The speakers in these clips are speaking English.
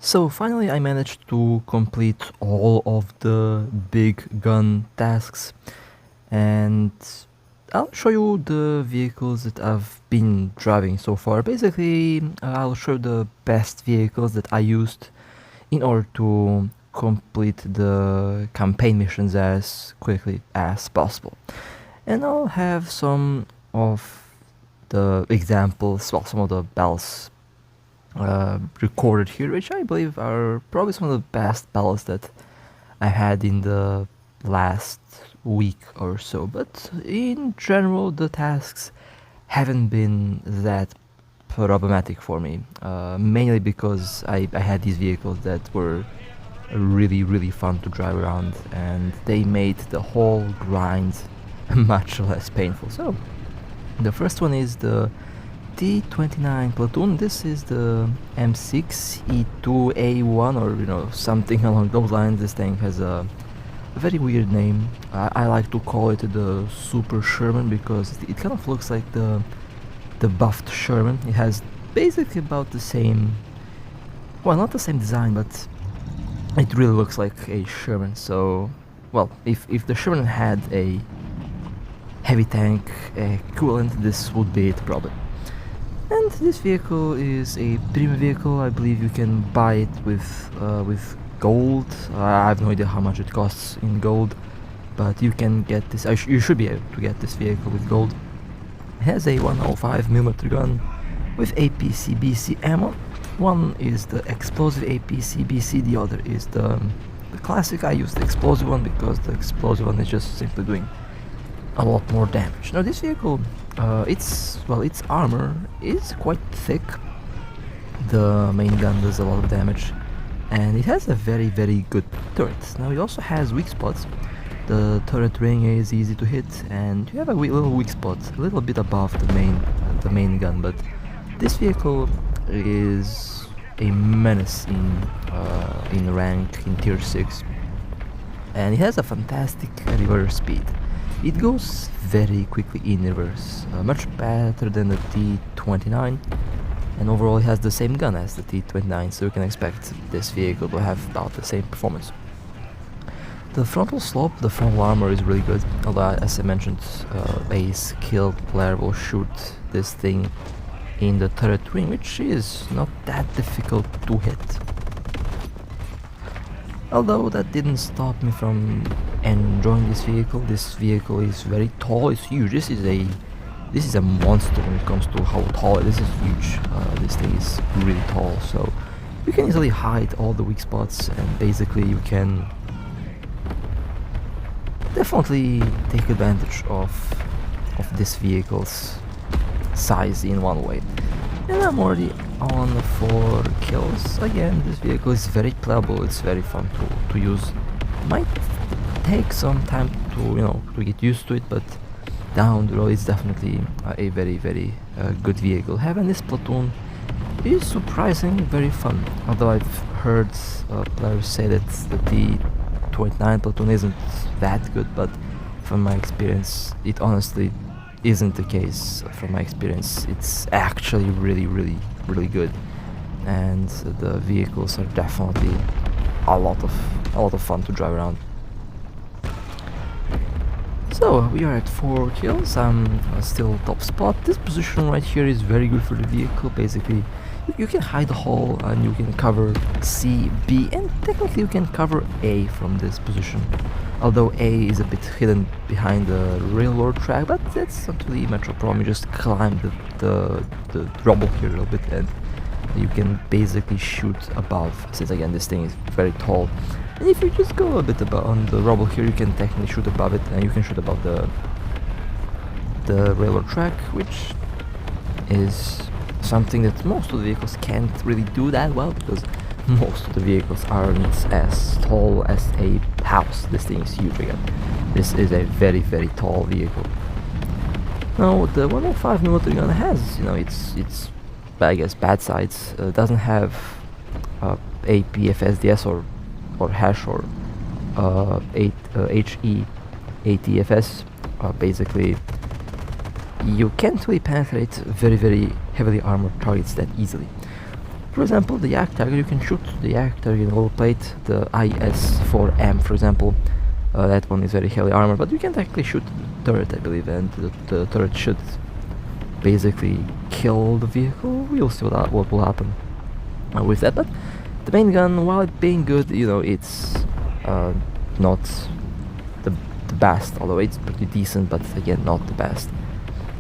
So finally I managed to complete all of the big gun tasks, and I'll show you the vehicles that I've been driving so far. Basically, I'll show the best vehicles that I used in order to complete the campaign missions as quickly as possible. And I'll have some of the examples, well, some of the battles recorded here, which I believe are probably some of the best battles that I had in the last week or so. But in general, the tasks haven't been that problematic for me, mainly because I had these vehicles that were really fun to drive around, and they made the whole grind much less painful. So the first one is the T-29 platoon. This is the M6E2A1, or something along those lines. This tank has a very weird name. I like to call it the Super Sherman because it kind of looks like the buffed Sherman. It has basically about the same, well, not the same design, but it really looks like a Sherman. So, well, if the Sherman had a heavy tank equivalent, this would be it probably. And this vehicle is a premium vehicle. I believe you can buy it with gold. I have no idea how much it costs in gold, but you can get this. You should be able to get this vehicle with gold. It has a 105mm gun with APC-BC ammo. One is the explosive APC-BC, the other is the classic. I use the explosive one because the explosive one is just simply doing a lot more damage. Now this vehicle, its armor is quite thick. The main gun does a lot of damage, and it has a very good turret. Now it also has weak spots. The turret ring is easy to hit, and you have a little weak spot a little bit above the main gun. But this vehicle is a menace in rank, in tier 6, and it has a fantastic reverse speed. It goes very quickly in reverse, much better than the T-29, and overall it has the same gun as the T-29, so you can expect this vehicle to have about the same performance. The frontal slope, the frontal armor is really good, although as I mentioned, a skilled player will shoot this thing in the turret ring, which is not that difficult to hit. Although that didn't stop me from enjoying this vehicle. This vehicle is very tall, it's huge. This is a monster when it comes to how tall it is. It's huge. This thing is really tall, so you can easily hide all the weak spots, and basically you can definitely take advantage of this vehicle's size in one way. And I'm already on 4 kills. Again, this vehicle is very playable, it's very fun to use. Might take some time to get used to it, but down the road it's definitely a very good vehicle. Having this platoon is surprisingly very fun, although I've heard players say that the T-29 platoon isn't that good, but from my experience it honestly isn't the case. From my experience it's actually really good, and the vehicles are definitely a lot of fun to drive around. So we are at 4 kills. I'm still top spot. This position right here is very good for the vehicle. Basically you can hide the hull and you can cover C, B, and technically you can cover A from this position, although A is a bit hidden behind the railroad track, but that's not really much of a problem. You just climb the rubble here a little bit and you can basically shoot above, since again this thing is very tall. And if you just go a bit above on the rubble here, you can technically shoot above it, and you can shoot above the railroad track, which is something that most of the vehicles can't really do that well, because most of the vehicles aren't as tall as a house. This thing is huge again. This is a very tall vehicle. Now the 105mm gun has, it's I guess bad sides. Doesn't have APFSDS or hash or HE ATFS. Basically you can't really penetrate very heavily armored targets that easily. For example, the yak target, you can shoot the yak target in lower plate, the IS-4M for example. That one is very heavily armored, but you can technically shoot the turret, I believe, and the turret should basically kill the vehicle. We'll see what will happen with that. But the main gun, while it being good, you know, it's not the best, although it's pretty decent, but again, not the best.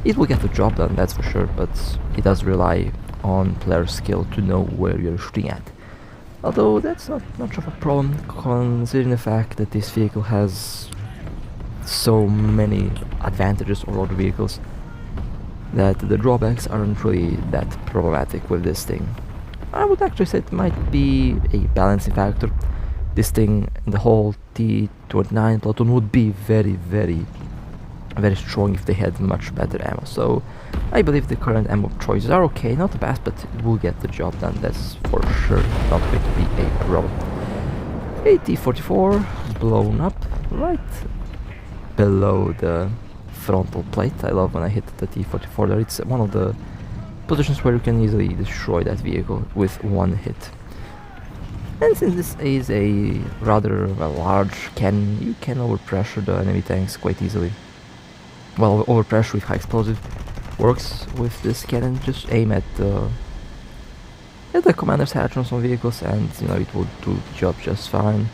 It will get the job done, that's for sure, but it does rely on player skill to know where you're shooting at. Although that's not much of a problem, considering the fact that this vehicle has so many advantages over other vehicles, that the drawbacks aren't really that problematic with this thing. I would actually say it might be a balancing factor. This thing, the whole T-29 platoon would be very strong if they had much better ammo. So I believe the current ammo choices are okay, not the best, but it will get the job done, that's for sure not going to be a problem. A T-44 blown up right below the frontal plate. I love when I hit the T-44 there. It's one of the positions where you can easily destroy that vehicle with one hit. And since this is a rather large cannon, you can overpressure the enemy tanks quite easily. Well, overpressure with high explosive works with this cannon. Just aim at the commander's hatch on some vehicles and, you know, it will do the job just fine.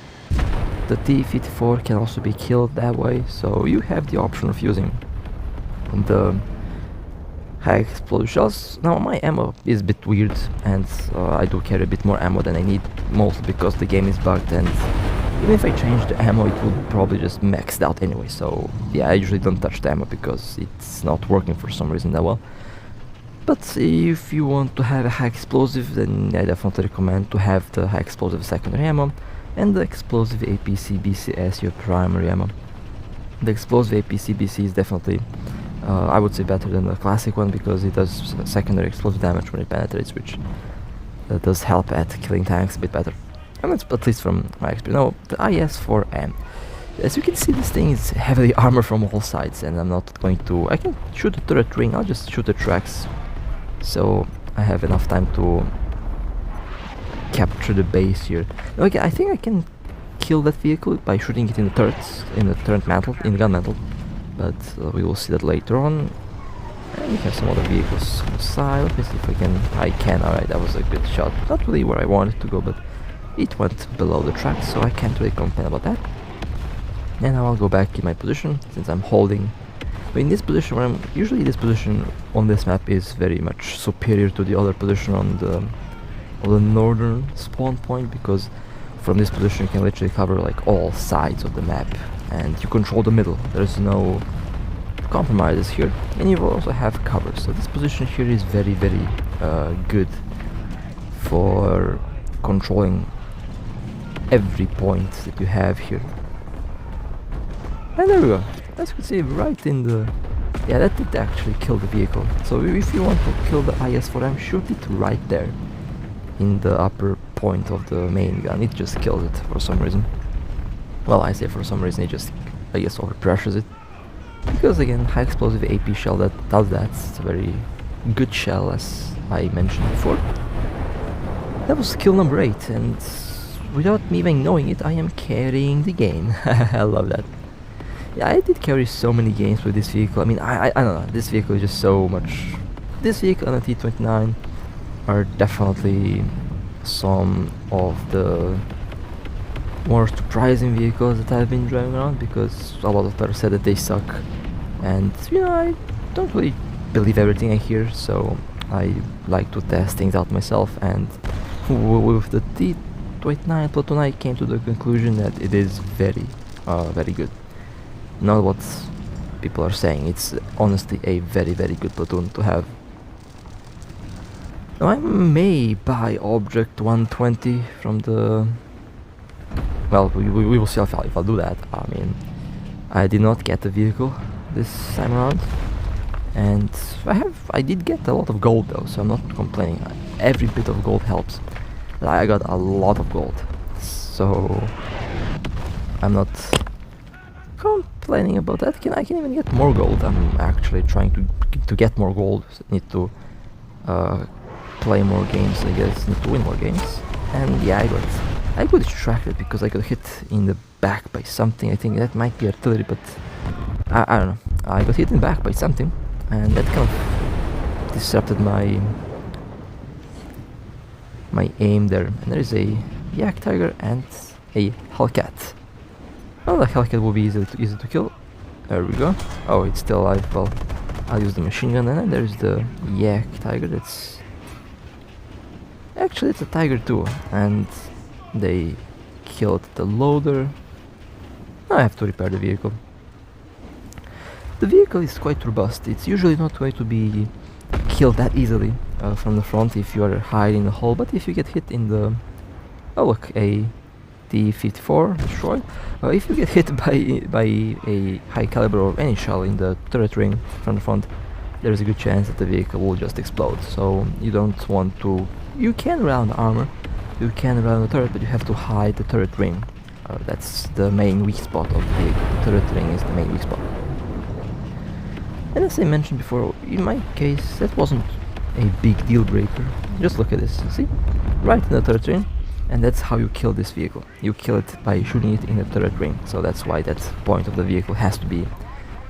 The T-54 can also be killed that way, so you have the option of using the high explosive shells. Now my ammo is a bit weird, and I do carry a bit more ammo than I need, mostly because the game is bugged, and even if I change the ammo it would probably just maxed out anyway, so yeah, I usually don't touch the ammo because it's not working for some reason that well. But if you want to have a high explosive, then I definitely recommend to have the high explosive secondary ammo and the explosive APC-BC as your primary ammo. The explosive APC-BC is definitely, I would say, better than the classic one because it does secondary explosive damage when it penetrates, which does help at killing tanks a bit better. And that's at least from my experience. Now, the IS-4M. As you can see, this thing is heavily armored from all sides, and I'm not going to... I can shoot the turret ring, I'll just shoot the tracks, so I have enough time to capture the base here. Okay, I think I can kill that vehicle by shooting it in the turrets, in the turret mantle, in the gun mantle, but we will see that later on. And we have some other vehicles on the side. Let me see if I can. Alright, that was a good shot. Not really where I wanted to go, but it went below the tracks, so I can't really complain about that. And now I'll go back in my position, since I'm holding. But in this position, where usually this position on this map is very much superior to the other position on the northern spawn point, because from this position you can literally cover like all sides of the map, and you control the middle. There's no compromises here, and you will also have cover. So this position here is very good for controlling every point that you have here. And there we go. As you can see, right in the... yeah, that did actually kill the vehicle. So if you want to kill the IS-4M, shoot it right there in the upper point of the main gun. It just kills it for some reason. Well, I say for some reason, it just, I guess, overpressures it. Because again, high explosive AP shell that does that. It's a very good shell, as I mentioned before. That was kill number 8, and without me even knowing it, I am carrying the game. I love that. Yeah, I did carry so many games with this vehicle. I mean, I don't know, this vehicle is just so much... This vehicle and the T-29 are definitely some of the more surprising vehicles that I've been driving around, because a lot of players said that they suck, and you know, I don't really believe everything I hear, so I like to test things out myself. And with the T-29 platoon, I came to the conclusion that it is very good. Not what people are saying, it's honestly a very good platoon to have. Now I may buy Object 120 from the... well, we will see if I'll do that. I mean, I did not get the vehicle this time around, and I did get a lot of gold though, so I'm not complaining. Every bit of gold helps. I got a lot of gold, so I'm not complaining about that. I can even get more gold. I'm actually trying to get more gold. Need to play more games, I guess, need to win more games. And yeah, I got distracted because I got hit in the back by something. I think that might be artillery, but I don't know. I got hit in the back by something, and that kind of disrupted my aim there. And there is a yak tiger and a hellcat. Well, the hellcat will be easy to kill. There we go. Oh, it's still alive. Well, I'll use the machine gun, and then there's the yak tiger. That's actually, it's a tiger too, and they killed the loader. I have to repair the vehicle. The vehicle is quite robust. It's usually not going to be killed that easily from the front if you are hiding in the hole, but if you get hit in the... Oh look, a T-54 destroyed. If you get hit by a high caliber or any shell in the turret ring from the front, there is a good chance that the vehicle will just explode. So you don't want to... You can rely on the armor, you can rely on the turret, but you have to hide the turret ring. That's the main weak spot of the vehicle. The turret ring is the main weak spot. And as I mentioned before, in my case, that wasn't a big deal breaker. Just look at this, see? Right in the turret ring. And that's how you kill this vehicle. You kill it by shooting it in the turret ring. So that's why that point of the vehicle has to be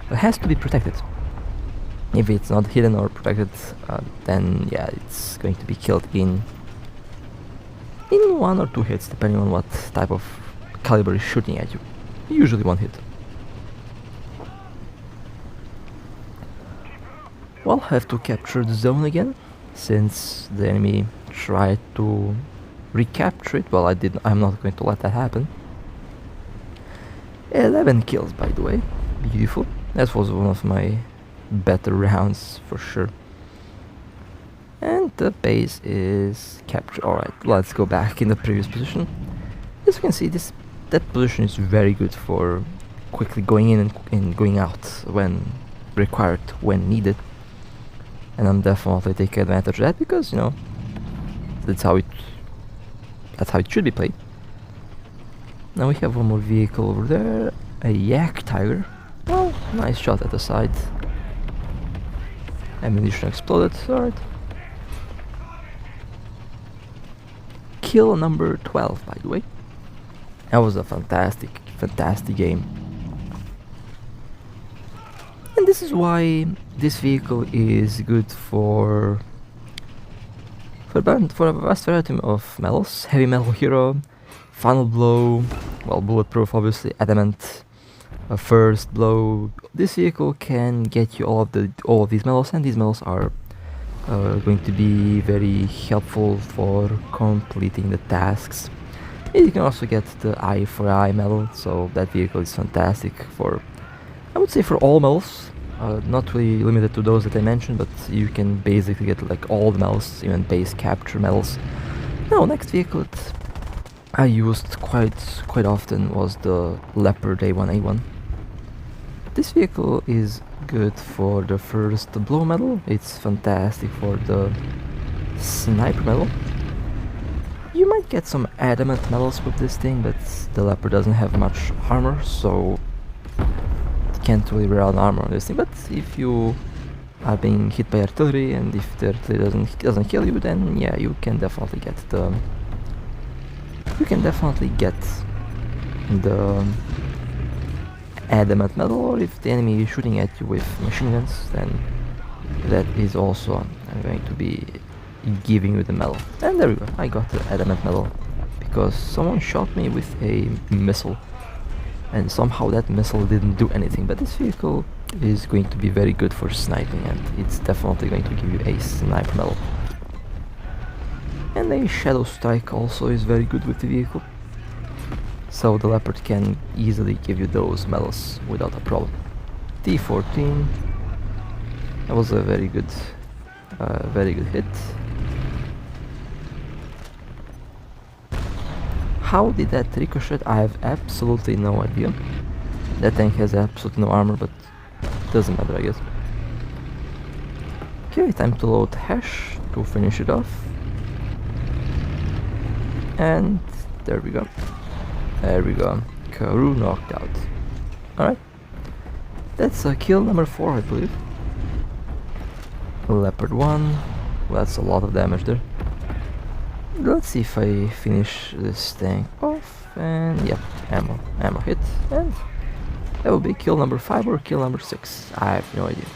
protected. If it's not hidden or protected, then yeah, it's going to be killed in 1 or 2 hits, depending on what type of caliber is shooting at you. Usually 1 hit. Well, I have to capture the zone again, since the enemy tried to recapture it. Well, I'm not going to let that happen. 11 kills, by the way. Beautiful. That was one of my better rounds for sure. And the base is captured. Alright, let's go back in the previous position. As you can see, that position is very good for quickly going in and going out when required, when needed. And I'm definitely taking advantage of that because, you know, that's how it should be played. Now we have one more vehicle over there, a yak tiger. Well, nice shot at the side. Ammunition exploded, alright. Kill number 12, by the way. That was a fantastic game. And this is why this vehicle is good for a vast variety of metals. Heavy metal hero, final blow, well, bulletproof obviously, adamant, first blow. This vehicle can get you all of these metals, and these metals are going to be very helpful for completing the tasks. And you can also get the eye for eye medal, so that vehicle is fantastic for, I would say, for all medals. Not really limited to those that I mentioned, but you can basically get like all the medals, even base capture medals. Now, next vehicle that I used quite often was the Leopard A1A1. This vehicle is good for the first blow medal. It's fantastic for the sniper medal. You might get some adamant medals with this thing, but the Leopard doesn't have much armor, so can't really rely on armor on this thing. But if you are being hit by artillery, and if the artillery doesn't kill you, then yeah, you can definitely get the adamant medal. Or if the enemy is shooting at you with machine guns, then that is also going to be giving you the medal. And there we go, I got the adamant medal because someone shot me with a missile, and somehow that missile didn't do anything. But this vehicle is going to be very good for sniping, and it's definitely going to give you a sniper medal. And a shadow strike also is very good with the vehicle, so the Leopard can easily give you those medals without a problem. T-14, that was a very good hit. How did that ricochet? I have absolutely no idea. That tank has absolutely no armor, but doesn't matter, I guess. Okay, time to load hash to finish it off. And there we go. There we go. Karoo knocked out. Alright. That's kill number 4, I believe. Leopard 1. that's a lot of damage there. Let's see if I finish this tank off, and yep, ammo hit, and that will be kill number 5 or kill number 6, I have no idea.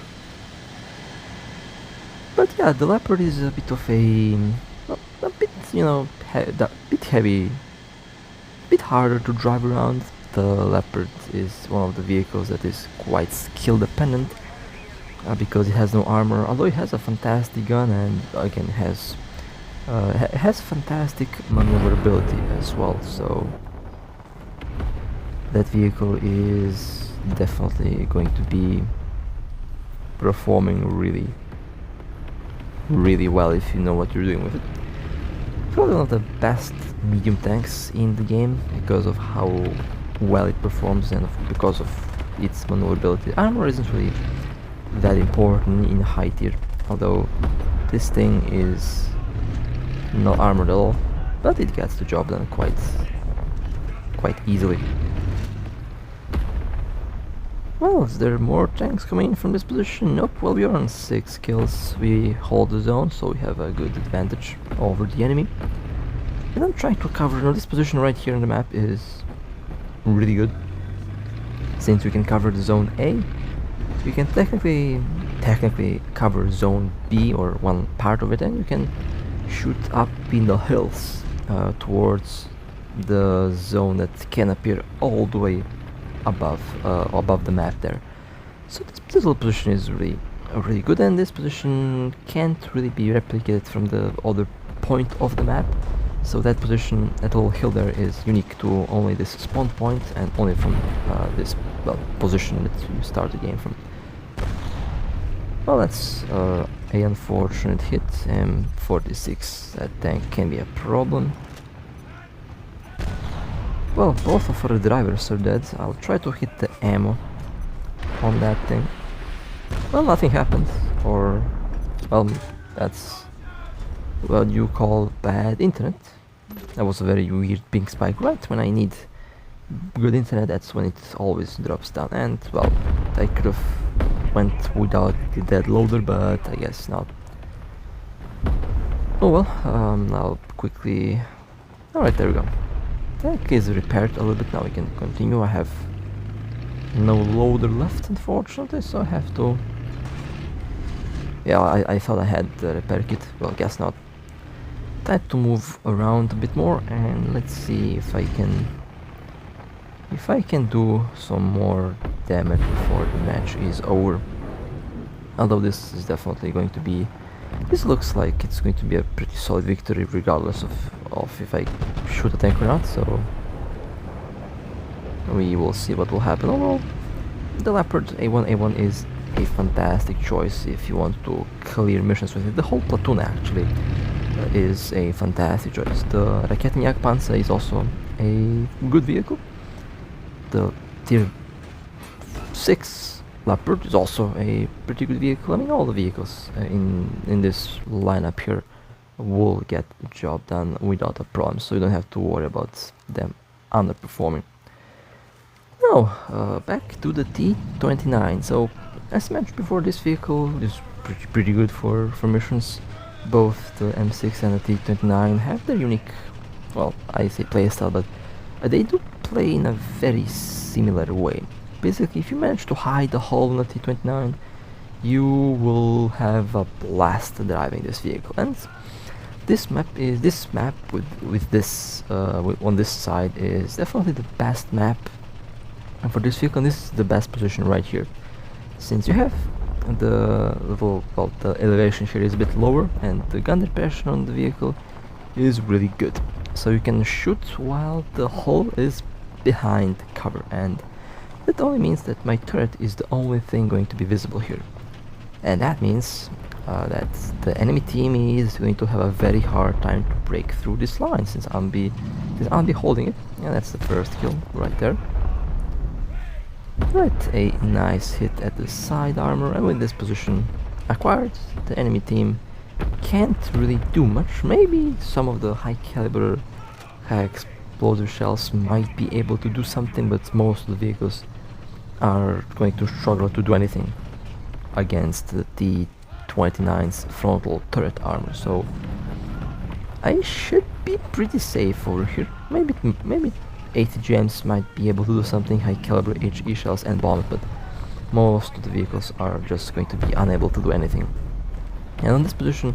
But yeah, the Leopard is a bit of a bit, you know, bit heavy, a bit harder to drive around. The Leopard is one of the vehicles that is quite skill dependent because it has no armor, although it has a fantastic gun and again has fantastic maneuverability as well, so that vehicle is definitely going to be performing really well if you know what you're doing with it. Probably one of the best medium tanks in the game because of how well it performs and because of its maneuverability. Armor isn't really that important in high tier, although this thing is not armored at all, but it gets the job done quite easily. Well, is there more tanks coming in from this position? Nope, well, we are on 6 kills, we hold the zone, so we have a good advantage over the enemy. And I'm trying to cover, this position right here on the map is really good. Since we can cover the zone A, you can technically cover zone B or one part of it, and you can shoot up in the hills towards the zone that can appear all the way above the map there. So this little position is really good, and this position can't really be replicated from the other point of the map. So that position, that little hill there, is unique to only this spawn point and only from this position that you start the game from. Well, that's an unfortunate hit. M46, that tank can be a problem. Well, both of our drivers are dead. I'll try to hit the ammo on that thing. Well, nothing happened, or well, that's what you call bad internet. That was a very weird ping spike right when I need good internet. That's when it always drops down, and well, I could have went without the dead loader, but I guess not. Oh well, I'll quickly... Alright, there we go. Tank is repaired a little bit, now we can continue. I have no loader left, unfortunately, so I have to... Yeah, I thought I had the repair kit, well, guess not. Time to move around a bit more, and let's see if I can do some more damage before the match is over. Although this is definitely going to be... This looks like it's going to be a pretty solid victory regardless of if I shoot a tank or not, so we will see what will happen. Overall, the Leopard A1 is a fantastic choice if you want to clear missions with it. The whole platoon actually is a fantastic choice. The Rakietnik Panzer is also a good vehicle. The tier 6 Leopard is also a pretty good vehicle. I mean, all the vehicles in this lineup here will get the job done without a problem, so you don't have to worry about them underperforming. Now, back to the T-29. So, as mentioned before, this vehicle is pretty good for missions. Both the M6 and the T-29 have their unique, well, I say playstyle, but they do play in a very similar way. Basically, if you manage to hide the hull on the T-29, you will have a blast driving this vehicle. And this map with this on this side is definitely the best map for this vehicle. And this is the best position right here, since you have the level, well, the elevation here is a bit lower, and the gun depression on the vehicle is really good. So you can shoot while the hull is behind cover, and that only means that my turret is the only thing going to be visible here. And that means that the enemy team is going to have a very hard time to break through this line, since I'll be holding it. And that's the first kill right there. Right, a nice hit at the side armor, and with this position acquired, the enemy team can't really do much. Maybe some of the high caliber, high explosive shells might be able to do something, but most of the vehicles are going to struggle to do anything against the T-29's frontal turret armor, so I should be pretty safe over here. Maybe ATGMs might be able to do something, high caliber HE shells and bombs, but most of the vehicles are just going to be unable to do anything. And on this position,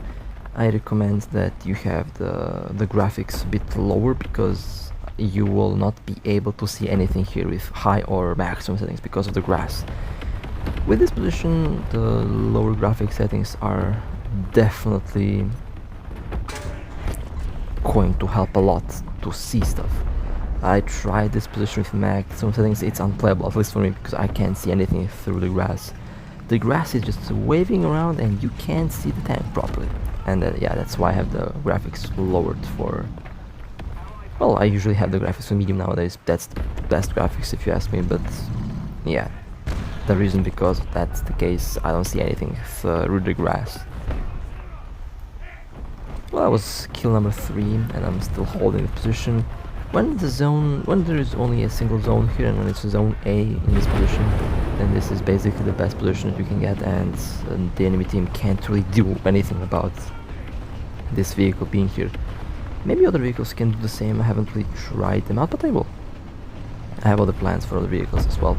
I recommend that you have the graphics a bit lower, because you will not be able to see anything here with high or maximum settings because of the grass. With this position, the lower graphic settings are definitely going to help a lot to see stuff. I tried this position with maximum settings, it's unplayable, at least for me, because I can't see anything through the grass. The grass is just waving around and you can't see the tank properly. And yeah, that's why I have the graphics lowered for... Well, I usually have the graphics for medium nowadays. That's the best graphics if you ask me, but yeah. The reason because that's the case, I don't see anything through the grass. Well, that was kill number 3, and I'm still holding the position. When there is only a single zone here, and when it's zone A in this position, then this is basically the best position that you can get, and the enemy team can't really do anything about this vehicle being here. Maybe other vehicles can do the same. I haven't really tried them out, but I will. I have other plans for other vehicles as well,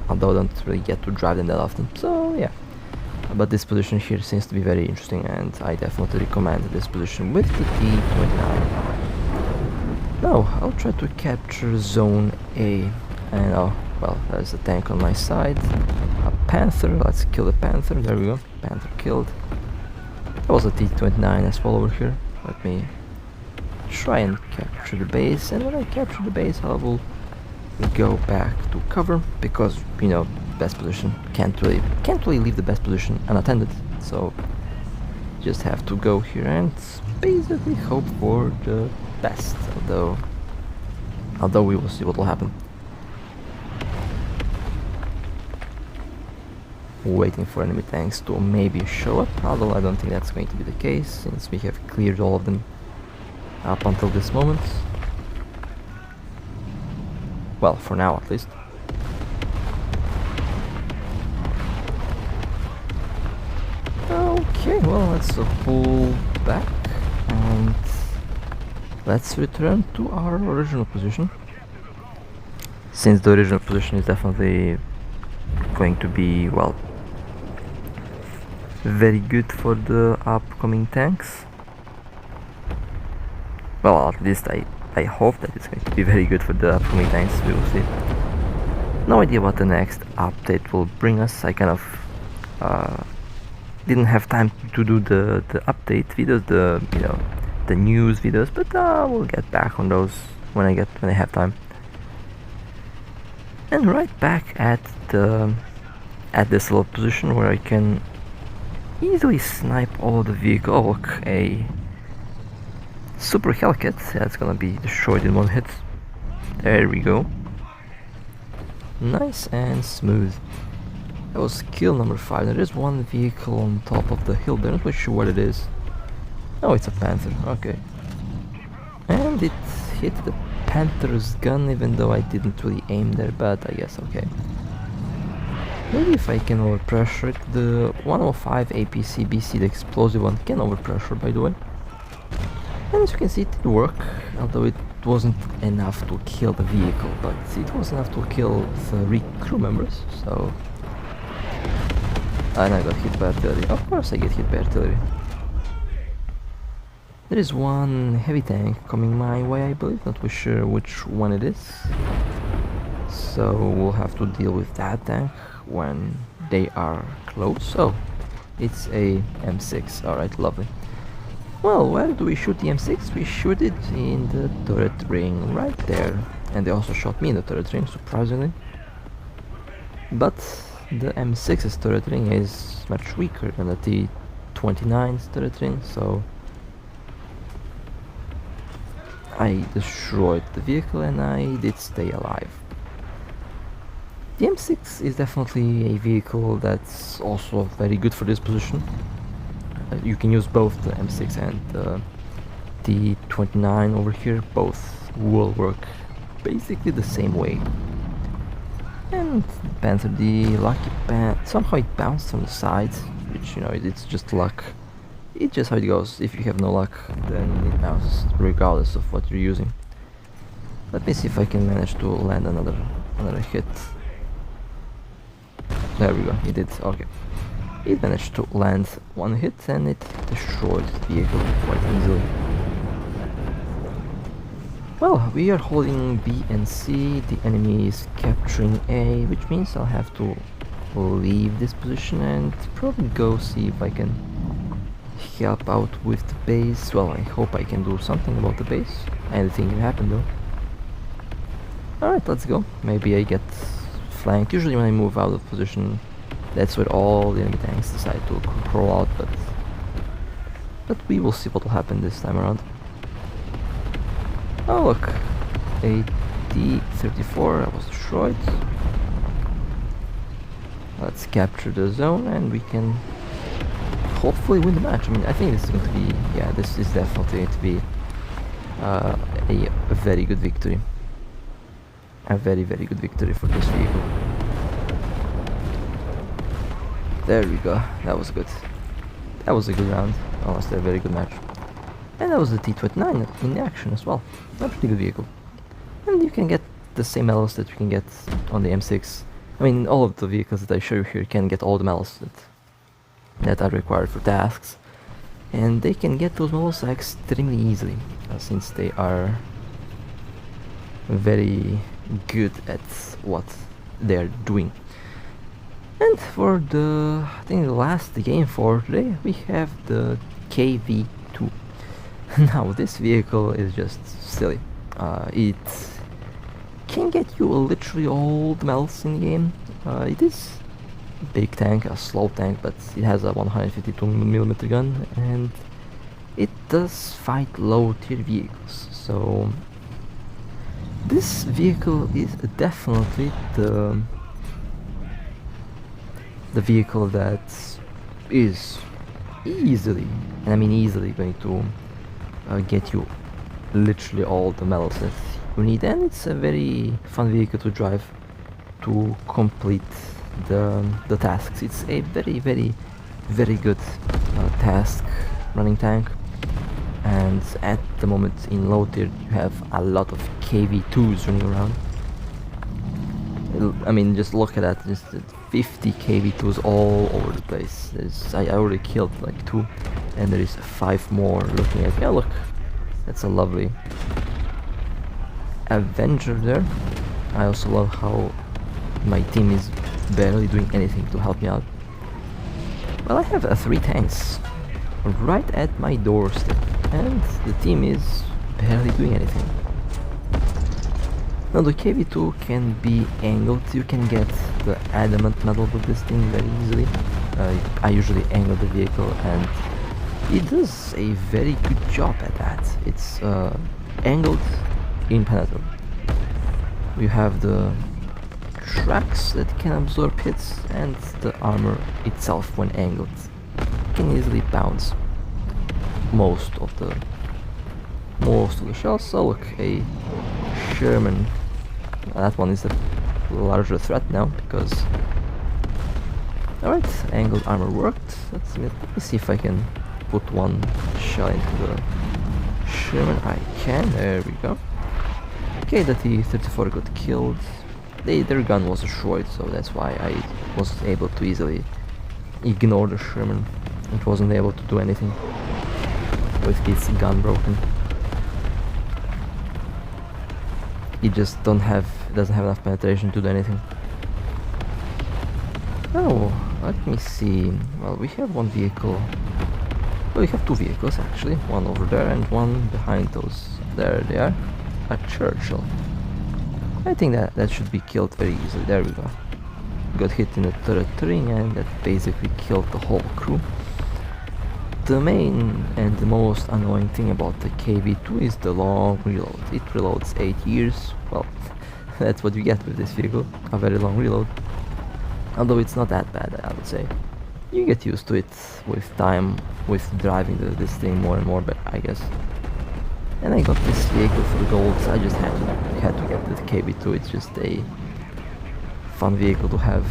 although I don't really get to drive them that often, so yeah. But this position here seems to be very interesting, and I definitely recommend this position with the T-29. Now, I'll try to capture zone A, and oh, well, there's a tank on my side. A Panther, let's kill the Panther, there we go, Panther killed. There was a T-29 as well over here. Let me try and capture the base, and when I capture the base I will go back to cover, because, you know, best position can't really leave the best position unattended, so just have to go here and basically hope for the best, although we will see what will happen. Waiting for enemy tanks to maybe show up, although I don't think that's going to be the case, since we have cleared all of them up until this moment. Well, for now at least. Okay, well, let's pull back and let's return to our original position, since the original position is definitely going to be, well, very good for the upcoming tanks. Well, at least I hope that it's going to be very good for the upcoming tanks. We will see. No idea what the next update will bring us. I kind of didn't have time to do the update videos, the news videos, but we'll get back on those when I have time. And right back at this little position where I can easily snipe all of the vehicle. Oh, look, a Super Hellcat, that's gonna be destroyed in one hit. There we go. Nice and smooth. That was kill number 5. There is one vehicle on top of the hill there, not quite sure what it is. Oh, it's a Panther, okay. And it hit the Panther's gun, even though I didn't really aim there, but I guess okay. Maybe if I can overpressure it. The 105 APC BC, the explosive one, can overpressure, by the way. And as you can see, it did work, although it wasn't enough to kill the vehicle, but it was enough to kill 3 crew members, so... And I got hit by artillery. Of course I get hit by artillery. There is one heavy tank coming my way, I believe, not quite sure which one it is. So we'll have to deal with that tank when they are close. Oh, it's a M6, alright, lovely. Well, where do we shoot the M6? We shoot it in the turret ring right there. And they also shot me in the turret ring, surprisingly. But the M6's turret ring is much weaker than the T-29's turret ring, so I destroyed the vehicle and I did stay alive. The M6 is definitely a vehicle that's also very good for this position. You can use both the M6 and the T-29 over here, both will work basically the same way. And Panther, the lucky Panther, somehow it bounced from the side. which, you know, it's just luck. It's just how it goes. If you have no luck, then it bounces regardless of what you're using. Let me see if I can manage to land another hit. There we go, it did, okay. It managed to land one hit and it destroyed the vehicle quite easily. Well, we are holding B and C, the enemy is capturing A, which means I'll have to leave this position and probably go see if I can help out with the base. Well, I hope I can do something about the base. Anything can happen though. Alright, let's go. Maybe I get flanked. Usually when I move out of position, that's where all the enemy tanks decide to crawl out, but we will see what will happen this time around. Oh look, a D-34 that was destroyed. Let's capture the zone and we can hopefully win the match. I mean, I think this is going to be, yeah, this is definitely going to be a very good victory. A very, very good victory for this vehicle. There we go, that was good. That was a good round, honestly a very good match. And that was the T-29 in action as well. A pretty good vehicle. And you can get the same medals that you can get on the M6. I mean, all of the vehicles that I show you here can get all the medals that are required for tasks. And they can get those medals extremely easily, since they are very good at what they're doing. And for the, I think the last game for today, we have the KV-2. Now this vehicle is just silly. It can get you literally all the medals in the game. It is a big tank, a slow tank, but it has a 152mm gun and it does fight low tier vehicles. So this vehicle is definitely the vehicle that is easily, and I mean easily, going to get you literally all the medals that you need, and it's a very fun vehicle to drive to complete the tasks. It's a very, very, very good task running tank, and at the moment in low tier you have a lot of KV-2s running around. I mean, just look at that, just 50 KV-2s all over the place. I already killed like 2, and there is 5 more looking at me. Oh look, that's a lovely Avenger there. I also love how my team is barely doing anything to help me out. Well, I have 3 tanks right at my doorstep, and the team is barely doing anything. Now the KV-2 can be angled. You can get the adamant medal with this thing very easily. I usually angle the vehicle and it does a very good job at that. It's angled, impenetrable. You have the tracks that can absorb hits and the armor itself when angled can easily bounce most of the shells. So look, a Sherman. That one is a larger threat now because... Alright, angled armor worked. Let me see if I can put one shell into the Sherman. I can, there we go. Okay, the T-34 got killed. Their gun was destroyed, so that's why I was able to easily ignore the Sherman. It wasn't able to do anything with its gun broken. It just doesn't have enough penetration to do anything. Oh, let me see. Well, we have one vehicle. Well, we have 2 vehicles actually. One over there and one behind those. There they are. A Churchill. I think that should be killed very easily. There we go. Got hit in the turret ring and that basically killed the whole crew. The main and the most annoying thing about the KV-2 is the long reload. It reloads 8 years. Well, that's what you get with this vehicle, a very long reload. Although it's not that bad, I would say. You get used to it with time, with driving this thing more and more, but I guess. And I got this vehicle for gold, so I just had to get the KV-2. It's just a fun vehicle to have,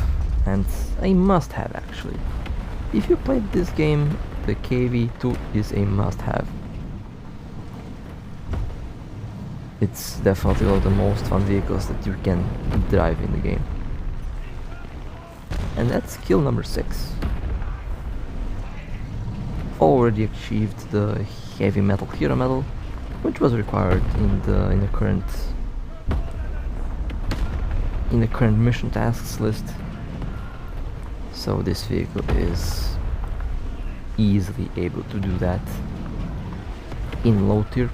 and a must-have actually. If you played this game, the KV-2 is a must-have. It's definitely one of the most fun vehicles that you can drive in the game. And that's kill number 6. Already achieved the heavy metal hero medal, which was required in the current mission tasks list. So this vehicle is easily able to do that in low tier.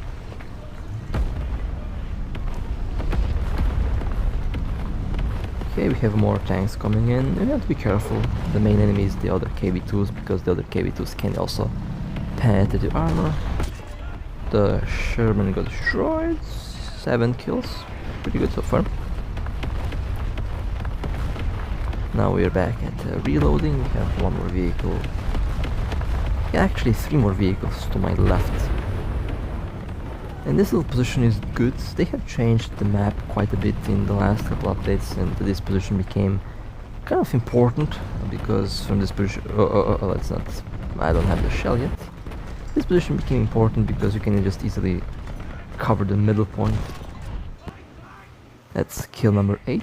Okay, we have more tanks coming in. We have to be careful. The main enemy is the other KV-2s, because the other KV-2s can also penetrate the armor. The Sherman got destroyed. 7 kills. Pretty good so far. Now we're back at reloading. We have 1 more vehicle. Yeah, actually 3 more vehicles to my left. And this little position is good. They have changed the map quite a bit in the last couple updates, and this position became kind of important, because from this position... let's not... I don't have the shell yet. This position became important because you can just easily cover the middle point. That's kill number 8.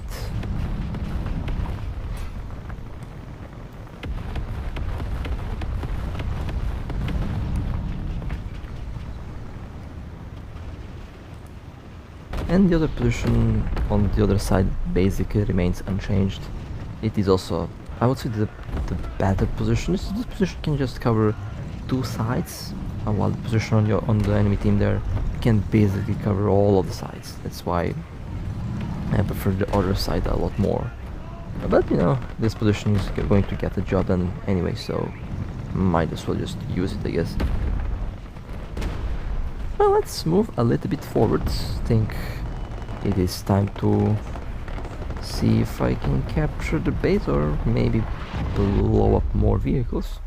And the other position on the other side basically remains unchanged. It is also, I would say, the better position. This position can just cover 2 sides, while the position on the enemy team there can basically cover all of the sides. That's why I prefer the other side a lot more. But you know, this position is going to get the job done anyway, so might as well just use it, I guess. Well, let's move a little bit forwards. I think it is time to see if I can capture the base, or maybe blow up more vehicles.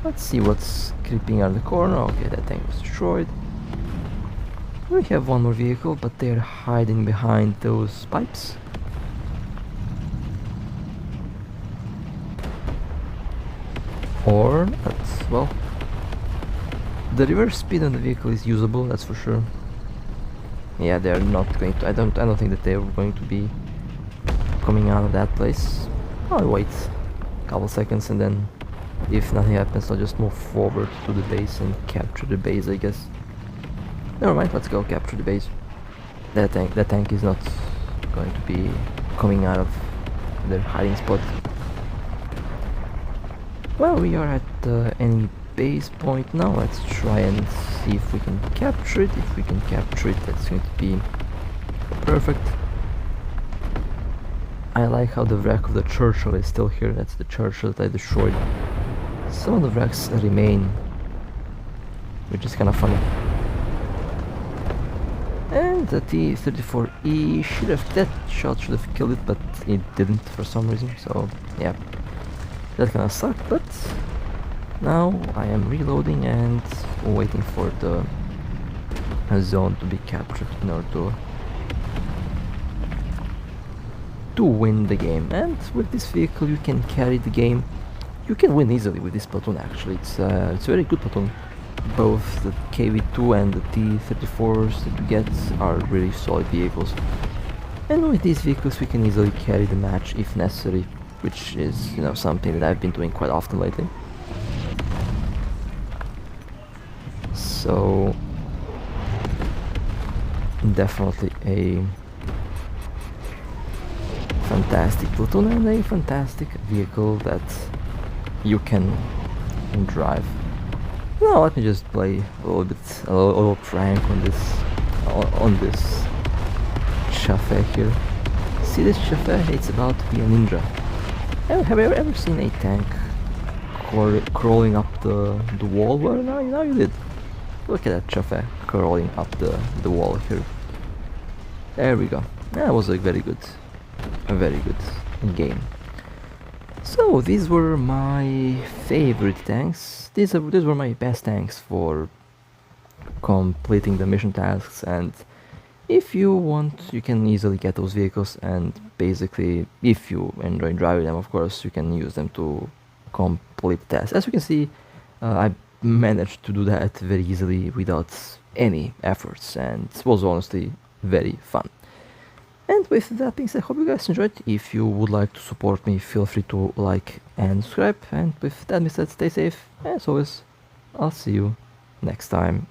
Let's see what's creeping out of the corner. Okay, that tank was destroyed. We have 1 more vehicle, but they're hiding behind those pipes. Or not. Well, the reverse speed on the vehicle is usable, that's for sure. Yeah, they're not going to... I don't think that they're going to be coming out of that place. I'll wait a couple seconds, and then if nothing happens, I'll just move forward to the base and capture the base, I guess. Never mind, let's go capture the base. That tank is not going to be coming out of their hiding spot. Well, we are at the enemy base point now. Let's try and see if we can capture it. If we can capture it, that's going to be perfect. I like how the wreck of the Churchill is still here. That's the Churchill that I destroyed. Some of the wrecks remain, which is kind of funny. And the T-34E that shot should have killed it, but it didn't for some reason. So yeah, that kind of sucked. But now I am reloading and waiting for the zone to be captured in order to win the game. And with this vehicle you can carry the game. You can win easily with this platoon. Actually, it's a very good platoon. Both the KV-2 and the T-34s that you get are really solid vehicles. And with these vehicles we can easily carry the match if necessary, which is, you know, something that I've been doing quite often lately. So definitely a fantastic platoon and a fantastic vehicle that you can drive. Now let me just play a little prank on this Chaffee here. See this Chaffee? It's about to be a ninja. Have you ever seen a tank crawling up the wall? Well, now you did. Look at that Chaffee crawling up the wall here. There we go. That was a very good game. So these were my favorite tanks. These were my best tanks for completing the mission tasks and If you want, you can easily get those vehicles, and basically, if you enjoy driving them, of course, you can use them to complete tasks. As you can see, I managed to do that very easily without any efforts, and it was honestly very fun. And with that being said, hope you guys enjoyed. If you would like to support me, feel free to like and subscribe. And with that being said, stay safe. As always, I'll see you next time.